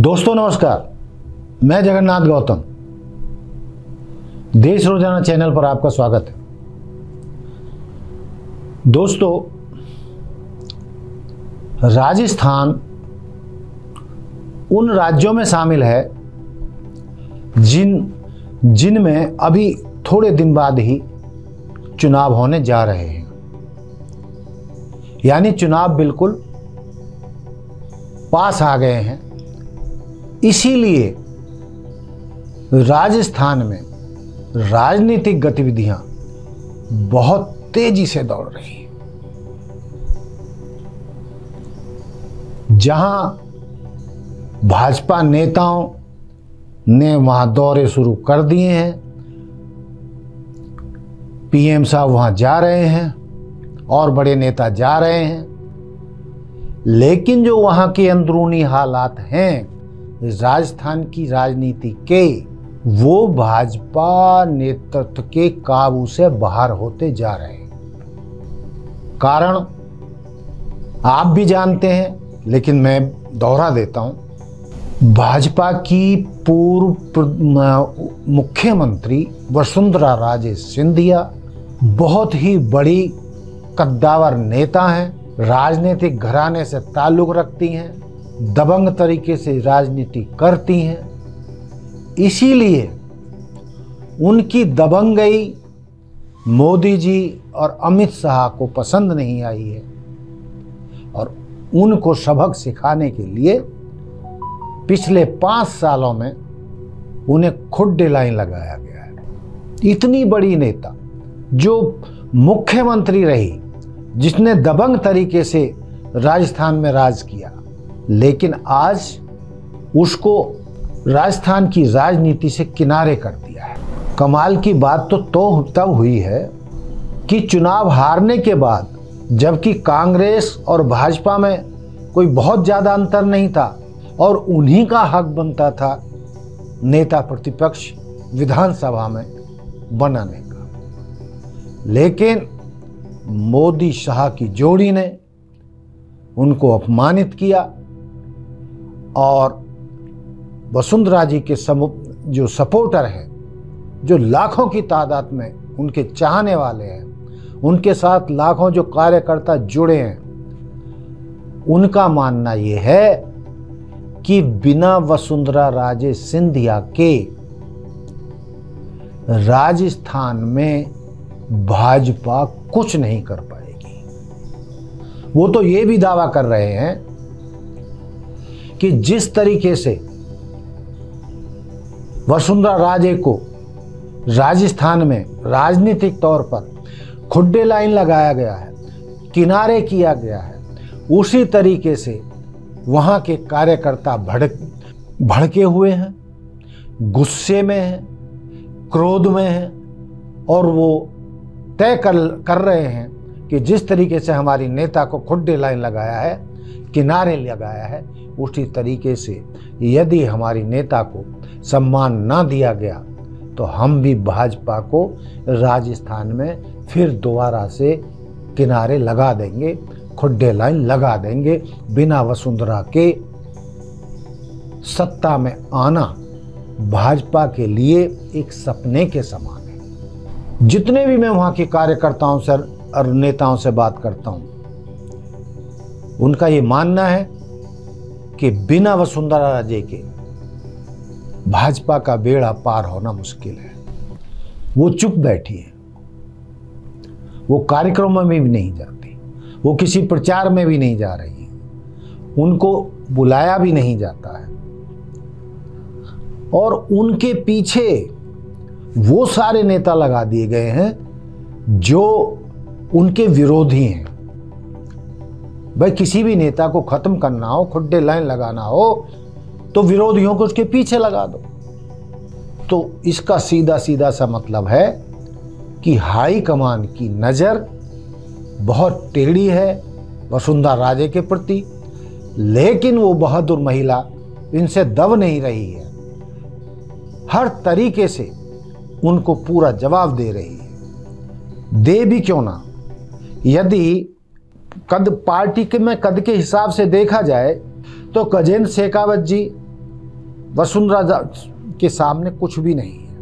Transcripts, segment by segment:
दोस्तों नमस्कार, मैं जगन्नाथ गौतम। देश रोजाना चैनल पर आपका स्वागत है। दोस्तों, राजस्थान उन राज्यों में शामिल है जिनमें अभी थोड़े दिन बाद ही चुनाव होने जा रहे हैं। यानी चुनाव बिल्कुल पास आ गए हैं। इसीलिए राजस्थान में राजनीतिक गतिविधियां बहुत तेजी से दौड़ रही हैं। जहां भाजपा नेताओं ने वहां दौरे शुरू कर दिए हैं, पीएम साहब वहां जा रहे हैं और बड़े नेता जा रहे हैं, लेकिन जो वहां के अंदरूनी हालात हैं राजस्थान की राजनीति के, वो भाजपा नेतृत्व के काबू से बाहर होते जा रहे हैं। कारण आप भी जानते हैं, लेकिन मैं दोहरा देता हूं। भाजपा की पूर्व मुख्यमंत्री वसुंधरा राजे सिंधिया बहुत ही बड़ी कद्दावर नेता हैं, राजनीतिक घराने से ताल्लुक रखती हैं, दबंग तरीके से राजनीति करती हैं। इसीलिए उनकी दबंगई मोदी जी और अमित शाह को पसंद नहीं आई है और उनको सबक सिखाने के लिए पिछले 5 सालों में उन्हें खुड्डे लाइन लगाया गया है। इतनी बड़ी नेता जो मुख्यमंत्री रही, जिसने दबंग तरीके से राजस्थान में राज किया, लेकिन आज उसको राजस्थान की राजनीति से किनारे कर दिया है। कमाल की बात तो तब हुई है कि चुनाव हारने के बाद, जबकि कांग्रेस और भाजपा में कोई बहुत ज़्यादा अंतर नहीं था और उन्हीं का हक बनता था नेता प्रतिपक्ष विधानसभा में बनाने का, लेकिन मोदी शाह की जोड़ी ने उनको अपमानित किया और वसुंधरा जी के जो सपोर्टर हैं, जो लाखों की तादाद में उनके चाहने वाले हैं, उनके साथ लाखों जो कार्यकर्ता जुड़े हैं, उनका मानना ये है कि बिना वसुंधरा राजे सिंधिया के राजस्थान में भाजपा कुछ नहीं कर पाएगी। वो तो ये भी दावा कर रहे हैं कि जिस तरीके से वसुंधरा राजे को राजस्थान में राजनीतिक तौर पर खुड्डे लाइन लगाया गया है, किनारे किया गया है, उसी तरीके से वहां के कार्यकर्ता भड़के हुए हैं, गुस्से में हैं, क्रोध में हैं और वो तय कर रहे हैं कि जिस तरीके से हमारी नेता को खुड्डे लाइन लगाया है, किनारे लगाया है, उसी तरीके से यदि हमारी नेता को सम्मान ना दिया गया तो हम भी भाजपा को राजस्थान में फिर दोबारा से किनारे लगा देंगे, खुड्डे लाइन लगा देंगे। बिना वसुंधरा के सत्ता में आना भाजपा के लिए एक सपने के समान है। जितने भी मैं वहां के कार्यकर्ताओं से और नेताओं से बात करता हूं, उनका ये मानना है कि बिना वसुंधरा राजे के भाजपा का बेड़ा पार होना मुश्किल है। वो चुप बैठी है, वो कार्यक्रमों में भी नहीं जाती, वो किसी प्रचार में भी नहीं जा रही है, उनको बुलाया भी नहीं जाता है और उनके पीछे वो सारे नेता लगा दिए गए हैं जो उनके विरोधी हैं। भाई, किसी भी नेता को खत्म करना हो, खुड्डे लाइन लगाना हो, तो विरोधियों को उसके पीछे लगा दो। तो इसका सीधा सीधा सा मतलब है कि हाई कमान की नज़र बहुत टेढ़ी है वसुंधरा राजे के प्रति, लेकिन वो बहादुर महिला इनसे दब नहीं रही है, हर तरीके से उनको पूरा जवाब दे रही है। दे भी क्यों ना, यदि पार्टी के में कद के हिसाब से देखा जाए तो गजेंद्र शेखावत जी वसुंधरा के सामने कुछ भी नहीं है,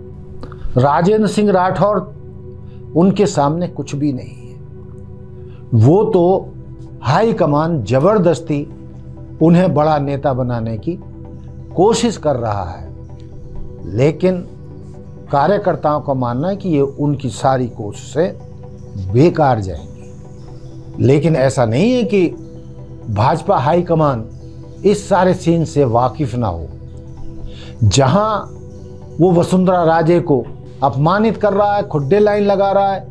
राजेंद्र सिंह राठौर उनके सामने कुछ भी नहीं है। वो तो हाईकमान जबरदस्ती उन्हें बड़ा नेता बनाने की कोशिश कर रहा है, लेकिन कार्यकर्ताओं का मानना है कि ये उनकी सारी कोशिशें बेकार जाएंगी। लेकिन ऐसा नहीं है कि भाजपा हाईकमान इस सारे सीन से वाकिफ ना हो। जहां वो वसुंधरा राजे को अपमानित कर रहा है, खुड्डे लाइन लगा रहा है,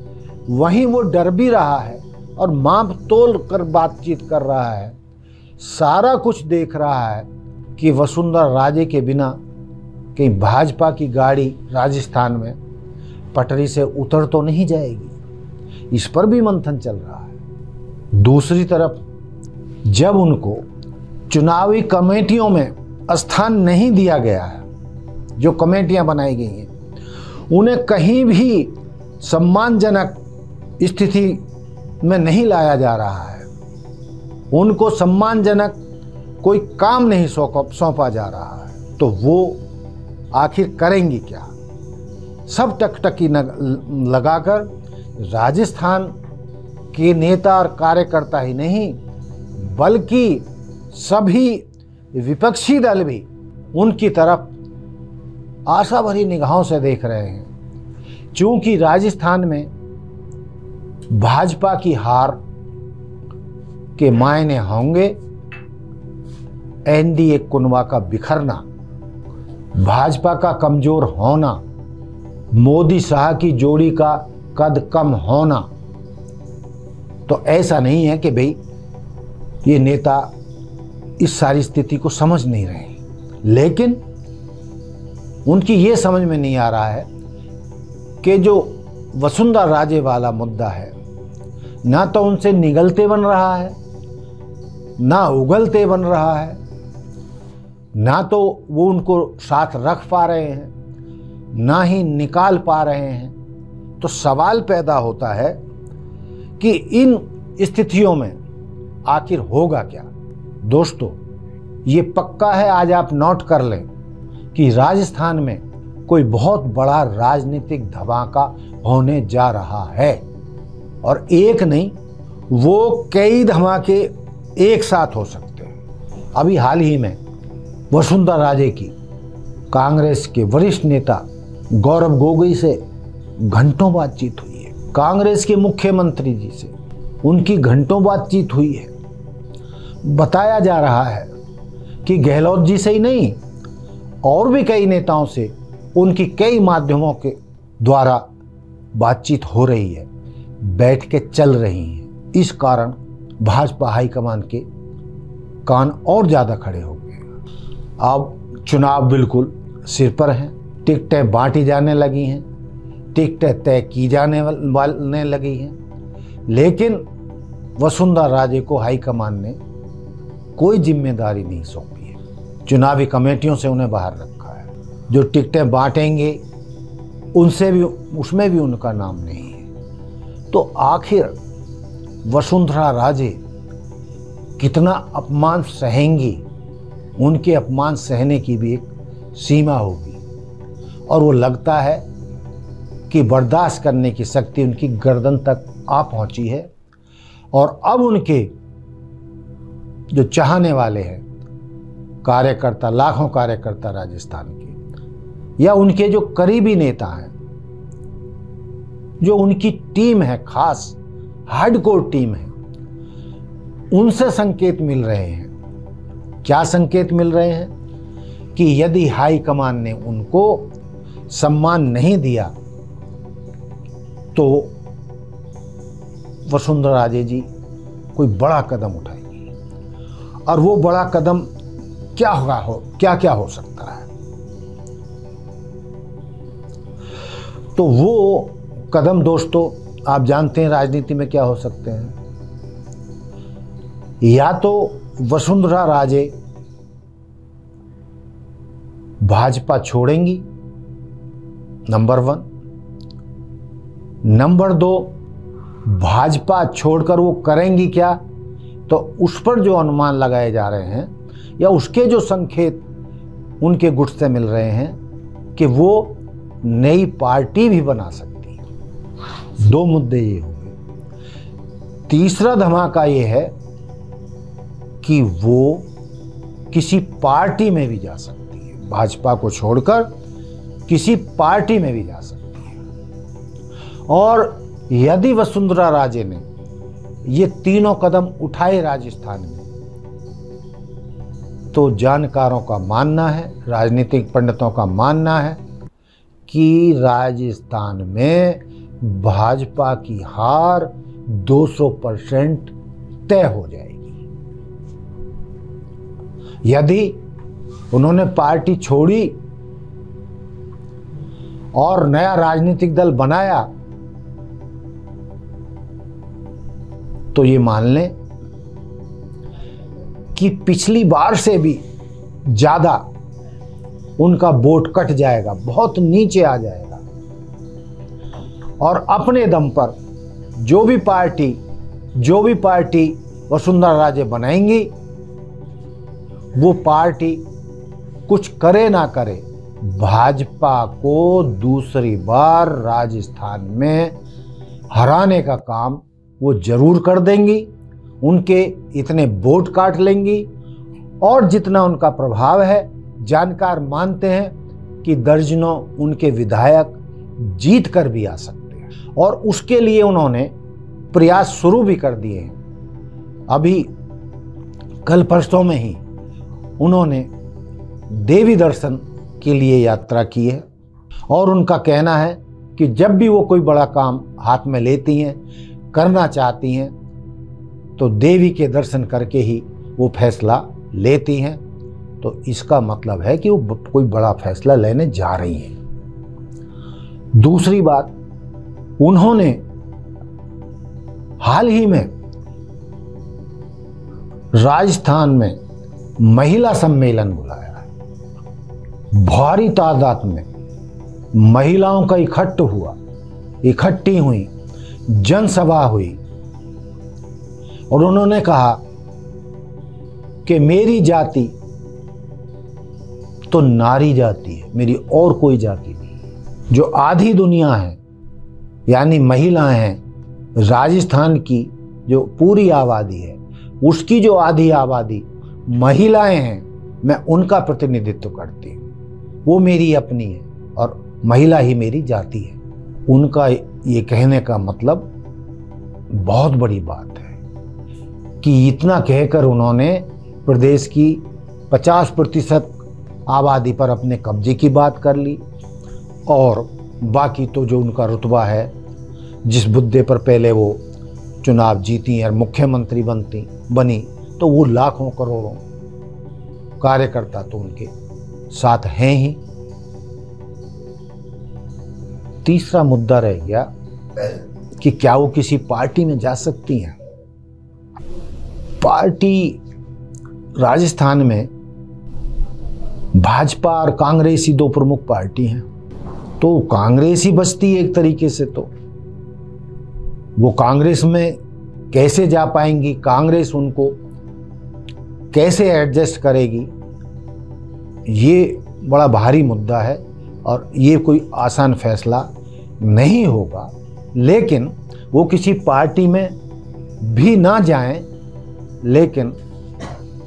वहीं वो डर भी रहा है और माप तोल कर बातचीत कर रहा है। सारा कुछ देख रहा है कि वसुंधरा राजे के बिना कहीं भाजपा की गाड़ी राजस्थान में पटरी से उतर तो नहीं जाएगी, इस पर भी मंथन चल रहा है। दूसरी तरफ जब उनको चुनावी कमेटियों में स्थान नहीं दिया गया है, जो कमेटियां बनाई गई हैं उन्हें कहीं भी सम्मानजनक स्थिति में नहीं लाया जा रहा है, उनको सम्मानजनक कोई काम नहीं सौंपा जा रहा है, तो वो आखिर करेंगी क्या? सब टकटकी लगाकर राजस्थान के नेता और कार्यकर्ता ही नहीं बल्कि सभी विपक्षी दल भी उनकी तरफ आशा भरी निगाहों से देख रहे हैं, क्योंकि राजस्थान में भाजपा की हार के मायने होंगे एनडीए कुनबा का बिखरना, भाजपा का कमजोर होना, मोदी शाह की जोड़ी का कद कम होना। तो ऐसा नहीं है कि भाई ये नेता इस सारी स्थिति को समझ नहीं रहे, लेकिन उनकी ये समझ में नहीं आ रहा है कि जो वसुंधरा राजे वाला मुद्दा है ना तो उनसे निगलते बन रहा है, ना उगलते बन रहा है, ना तो वो उनको साथ रख पा रहे हैं, ना ही निकाल पा रहे हैं। तो सवाल पैदा होता है कि इन स्थितियों में आखिर होगा क्या? दोस्तों, ये पक्का है, आज आप नोट कर लें कि राजस्थान में कोई बहुत बड़ा राजनीतिक धमाका होने जा रहा है, और एक नहीं, वो कई धमाके एक साथ हो सकते हैं। अभी हाल ही में वसुंधरा राजे की कांग्रेस के वरिष्ठ नेता गौरव गोगोई से घंटों बातचीत हुई है, कांग्रेस के मुख्यमंत्री जी से उनकी घंटों बातचीत हुई है। बताया जा रहा है कि गहलोत जी से ही नहीं और भी कई नेताओं से उनकी कई माध्यमों के द्वारा बातचीत हो रही है, बैठ के चल रही है। इस कारण भाजपा हाईकमान के कान और ज़्यादा खड़े हो गए। अब चुनाव बिल्कुल सिर पर हैं, टिकटें बांटी जाने लगी हैं, टिकटें तय की जाने लगी हैं, लेकिन वसुंधरा राजे को हाईकमान ने कोई जिम्मेदारी नहीं सौंपी है। चुनावी कमेटियों से उन्हें बाहर रखा है। जो टिकटें बांटेंगे उसमें भी उनका नाम नहीं है। तो आखिर वसुंधरा राजे कितना अपमान सहेंगी? उनके अपमान सहने की भी एक सीमा होगी, और वो लगता है कि बर्दाश्त करने की शक्ति उनकी गर्दन तक आ पहुंची है। और अब उनके जो चाहने वाले हैं कार्यकर्ता, लाखों कार्यकर्ता राजस्थान के, या उनके जो करीबी नेता हैं, जो उनकी टीम है, खास हार्डकोर टीम है, उनसे संकेत मिल रहे हैं। क्या संकेत मिल रहे हैं? कि यदि हाईकमान ने उनको सम्मान नहीं दिया तो वसुंधरा राजे जी कोई बड़ा कदम उठाएंगी। और वो बड़ा कदम क्या हो सकता है? तो वो कदम दोस्तों आप जानते हैं राजनीति में क्या हो सकते हैं। या तो वसुंधरा राजे भाजपा छोड़ेंगी, नंबर 1। नंबर 2, भाजपा छोड़कर वो करेंगी क्या? तो उस पर जो अनुमान लगाए जा रहे हैं या उसके जो संकेत उनके गुट से मिल रहे हैं कि वो नई पार्टी भी बना सकती है। 2 मुद्दे ये हो गए। तीसरा धमाका ये है कि वो किसी पार्टी में भी जा सकती है, भाजपा को छोड़कर किसी पार्टी में भी जा सकती है। और यदि वसुंधरा राजे ने ये तीनों कदम उठाए राजस्थान में, तो जानकारों का मानना है, राजनीतिक पंडितों का मानना है कि राजस्थान में भाजपा की हार 200% तय हो जाएगी। यदि उन्होंने पार्टी छोड़ी और नया राजनीतिक दल बनाया तो ये मान लें कि पिछली बार से भी ज्यादा उनका वोट कट जाएगा, बहुत नीचे आ जाएगा। और अपने दम पर जो भी पार्टी वसुंधरा राजे बनाएंगी, वो पार्टी कुछ करे ना करे, भाजपा को दूसरी बार राजस्थान में हराने का काम वो जरूर कर देंगी। उनके इतने वोट काट लेंगी और जितना उनका प्रभाव है, जानकार मानते हैं कि दर्जनों उनके विधायक जीत कर भी आ सकते हैं। और उसके लिए उन्होंने प्रयास शुरू भी कर दिए हैं। अभी कल परसों में ही उन्होंने देवी दर्शन के लिए यात्रा की है और उनका कहना है कि जब भी वो कोई बड़ा काम हाथ में लेती हैं, करना चाहती हैं, तो देवी के दर्शन करके ही वो फैसला लेती हैं। तो इसका मतलब है कि वो कोई बड़ा फैसला लेने जा रही हैं। दूसरी बात, उन्होंने हाल ही में राजस्थान में महिला सम्मेलन बुलाया है। भारी तादाद में महिलाओं का इकट्ठी हुई, जनसभा हुई और उन्होंने कहा कि मेरी जाति तो नारी जाति है, मेरी और कोई जाति नहीं। जो आधी दुनिया है यानी महिलाएं हैं, राजस्थान की जो पूरी आबादी है उसकी जो आधी आबादी महिलाएं हैं, मैं उनका प्रतिनिधित्व करती हूँ। वो मेरी अपनी है और महिला ही मेरी जाति है। उनका ये कहने का मतलब बहुत बड़ी बात है कि इतना कहकर उन्होंने प्रदेश की 50% आबादी पर अपने कब्जे की बात कर ली और बाकी तो जो उनका रुतबा है, जिस मुद्दे पर पहले वो चुनाव जीती और मुख्यमंत्री बनी, तो वो लाखों करोड़ों कार्यकर्ता तो उनके साथ हैं ही। तीसरा मुद्दा रह गया कि क्या वो किसी पार्टी में जा सकती हैं। पार्टी राजस्थान में भाजपा और कांग्रेस ही 2 प्रमुख पार्टी हैं, तो कांग्रेस ही बचती है एक तरीके से। तो वो कांग्रेस में कैसे जा पाएंगी, कांग्रेस उनको कैसे एडजस्ट करेगी, ये बड़ा भारी मुद्दा है और ये कोई आसान फैसला नहीं होगा। लेकिन वो किसी पार्टी में भी ना जाएं, लेकिन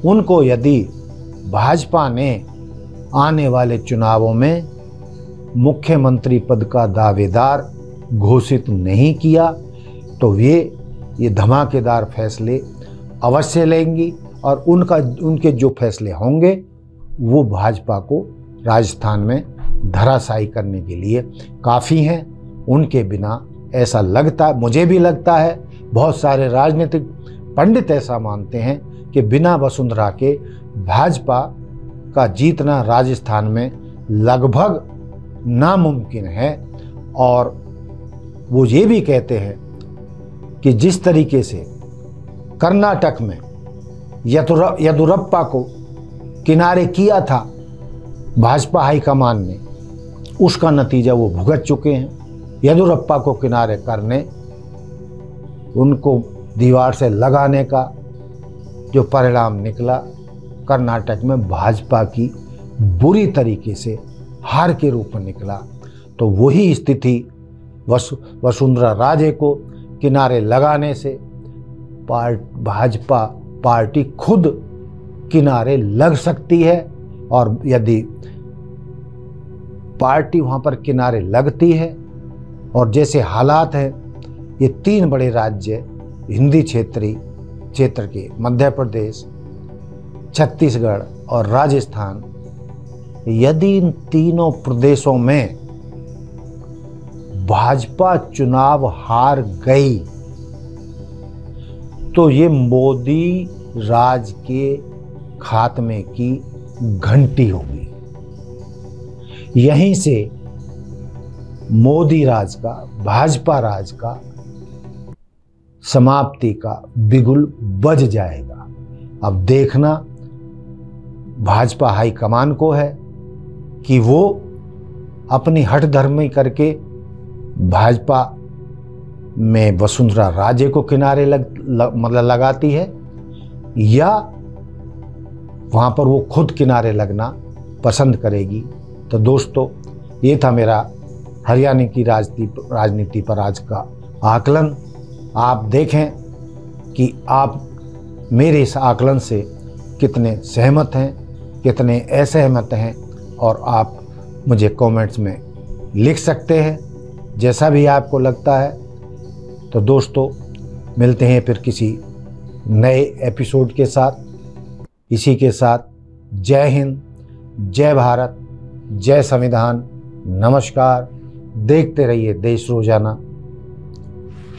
उनको यदि भाजपा ने आने वाले चुनावों में मुख्यमंत्री पद का दावेदार घोषित नहीं किया, तो ये धमाकेदार फैसले अवश्य लेंगी और उनके जो फैसले होंगे वो भाजपा को राजस्थान में धराशायी करने के लिए काफ़ी हैं। उनके बिना ऐसा लगता, मुझे भी लगता है, बहुत सारे राजनीतिक पंडित ऐसा मानते हैं कि बिना वसुंधरा के भाजपा का जीतना राजस्थान में लगभग नामुमकिन है। और वो ये भी कहते हैं कि जिस तरीके से कर्नाटक में येदियुरप्पा को किनारे किया था भाजपा हाईकमान ने, उसका नतीजा वो भुगत चुके हैं। येदियुरप्पा को किनारे करने, उनको दीवार से लगाने का जो परिणाम निकला, कर्नाटक में भाजपा की बुरी तरीके से हार के रूप में निकला। तो वही स्थिति वसुंधरा राजे को किनारे लगाने से भाजपा पार्टी खुद किनारे लग सकती है। और यदि पार्टी वहां पर किनारे लगती है और जैसे हालात हैं, ये 3 बड़े राज्य हिंदी क्षेत्र के मध्य प्रदेश, छत्तीसगढ़ और राजस्थान, यदि इन तीनों प्रदेशों में भाजपा चुनाव हार गई तो ये मोदी राज के खात्मे की घंटी होगी। यहीं से मोदी राज का, भाजपा राज का समाप्ति का बिगुल बज जाएगा। अब देखना भाजपा हाईकमान को है कि वो अपनी हठ धर्मी करके भाजपा में वसुंधरा राजे को किनारे लगाती है, या वहां पर वो खुद किनारे लगना पसंद करेगी। तो दोस्तों, ये था मेरा हरियाणा की राजनीति पर आज का आकलन। आप देखें कि आप मेरे इस आकलन से कितने सहमत हैं, कितने असहमत हैं, और आप मुझे कमेंट्स में लिख सकते हैं, जैसा भी आपको लगता है। तो दोस्तों, मिलते हैं फिर किसी नए एपिसोड के साथ। इसी के साथ जय हिंद, जय भारत, जय संविधान, नमस्कार। देखते रहिए देश रोजाना।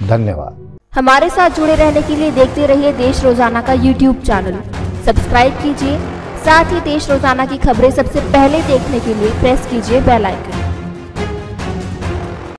धन्यवाद। हमारे साथ जुड़े रहने के लिए देखते रहिए देश रोजाना का YouTube चैनल। सब्सक्राइब कीजिए, साथ ही देश रोजाना की खबरें सबसे पहले देखने के लिए प्रेस कीजिए बेल आइकन।